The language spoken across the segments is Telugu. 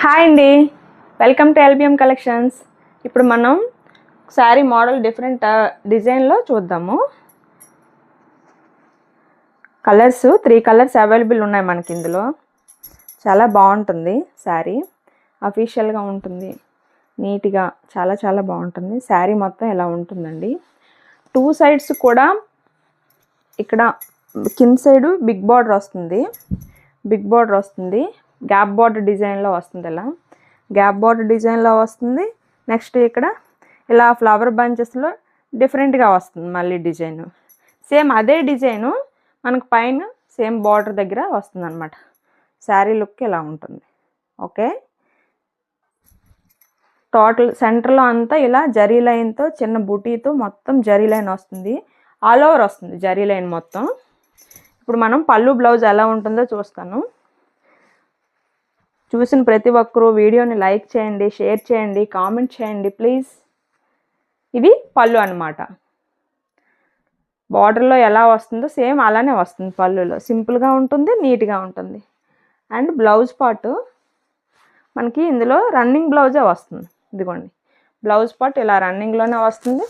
హాయ్ అండి, వెల్కమ్ టు ఎల్బిఎం కలెక్షన్స్. ఇప్పుడు మనం శారీ మోడల్ డిఫరెంట్ డిజైన్లో చూద్దాము. కలర్స్ 3 కలర్స్ అవైలబుల్ ఉన్నాయి మనకి. ఇందులో చాలా బాగుంటుంది శారీ, అఫీషియల్గా ఉంటుంది, నీట్గా చాలా చాలా బాగుంటుంది. శారీ మొత్తం ఇలా ఉంటుందండి. 2 సైడ్స్ కూడా ఇక్కడ కింద సైడు బిగ్ బార్డర్ వస్తుంది, గ్యాప్ బార్డర్ డిజైన్లో వస్తుంది. ఇలా గ్యాప్ బార్డర్ డిజైన్లో వస్తుంది. నెక్స్ట్ ఇక్కడ ఇలా ఫ్లవర్ బంచెస్లో డిఫరెంట్గా వస్తుంది మళ్ళీ డిజైన్. సేమ్ అదే డిజైను మనకు పైన సేమ్ బార్డర్ దగ్గర వస్తుంది అనమాట. శారీ లుక్ ఇలా ఉంటుంది. ఓకే, టోటల్ సెంటర్లో అంతా ఇలా జరీ లైన్తో చిన్న బుటీతో మొత్తం జరీ లైన్ వస్తుంది. ఆల్ ఓవర్ వస్తుంది జరీ లైన్ మొత్తం. ఇప్పుడు మనం పళ్ళు బ్లౌజ్ ఎలా ఉంటుందో చూస్తాను. చూసిన ప్రతి ఒక్కరూ వీడియోని లైక్ చేయండి, షేర్ చేయండి, కామెంట్ చేయండి ప్లీజ్. ఇది పళ్ళు అనమాట. బార్డర్లో ఎలా వస్తుందో సేమ్ అలానే వస్తుంది పళ్ళులో. సింపుల్గా ఉంటుంది, నీట్గా ఉంటుంది. అండ్ బ్లౌజ్ పార్ట్ మనకి ఇందులో రన్నింగ్ బ్లౌజే వస్తుంది. ఇదిగోండి, బ్లౌజ్ పార్ట్ ఇలా రన్నింగ్లోనే వస్తుంది.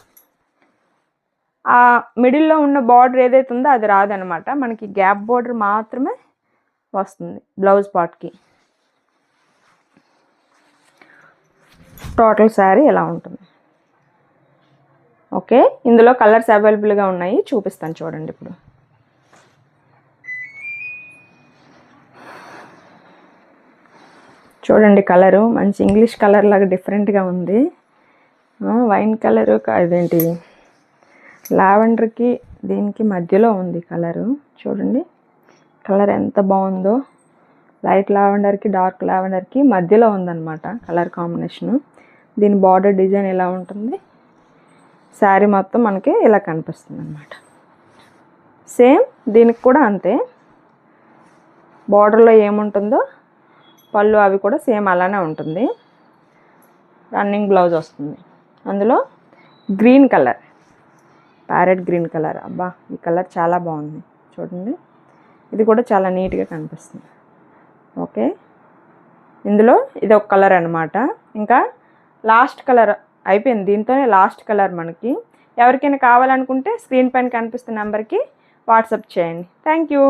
ఆ మిడిల్లో ఉన్న బార్డర్ ఏదైతే ఉందో అది రాదనమాట, మనకి గ్యాప్ బార్డర్ మాత్రమే వస్తుంది బ్లౌజ్ పార్ట్కి. టోటల్ శారీ ఎలా ఉంటుంది. ఓకే, ఇందులో కలర్స్ అవైలబుల్గా ఉన్నాయి, చూపిస్తాను చూడండి. ఇప్పుడు చూడండి, కలరు మంచి ఇంగ్లీష్ కలర్ లాగా డిఫరెంట్గా ఉంది. వైన్ కలరు, అదేంటి లావెండర్కి దీనికి మధ్యలో ఉంది కలరు. చూడండి కలర్ ఎంత బాగుందో. లైట్ లావెండర్కి డార్క్ లావెండర్కి మధ్యలో ఉందన్నమాట కలర్ కాంబినేషను. దీని బార్డర్ డిజైన్ ఎలా ఉంటుంది, శారీ మొత్తం మనకి ఇలా కనిపిస్తుంది అన్నమాట. సేమ్ దీనికి కూడా అంతే, బార్డర్లో ఏముంటుందో పళ్ళు అవి కూడా సేమ్ అలానే ఉంటుంది. రన్నింగ్ బ్లౌజ్ వస్తుంది. అందులో green colour, parrot green colour. అబ్బా, ఈ కలర్ చాలా బాగుంది చూడండి. ఇది కూడా చాలా నీట్గా కనిపిస్తుంది. ఓకే, ఇందులో ఇది ఒక కలర్ అనమాట. ఇంకా లాస్ట్ కలర్ అయిపోయింది, దీంతోనే లాస్ట్ కలర్ మనకి. ఎవరికైనా కావాలనుకుంటే స్క్రీన్ పైన కనిపిస్తున్న నెంబర్కి వాట్సాప్ చేయండి. Thank you.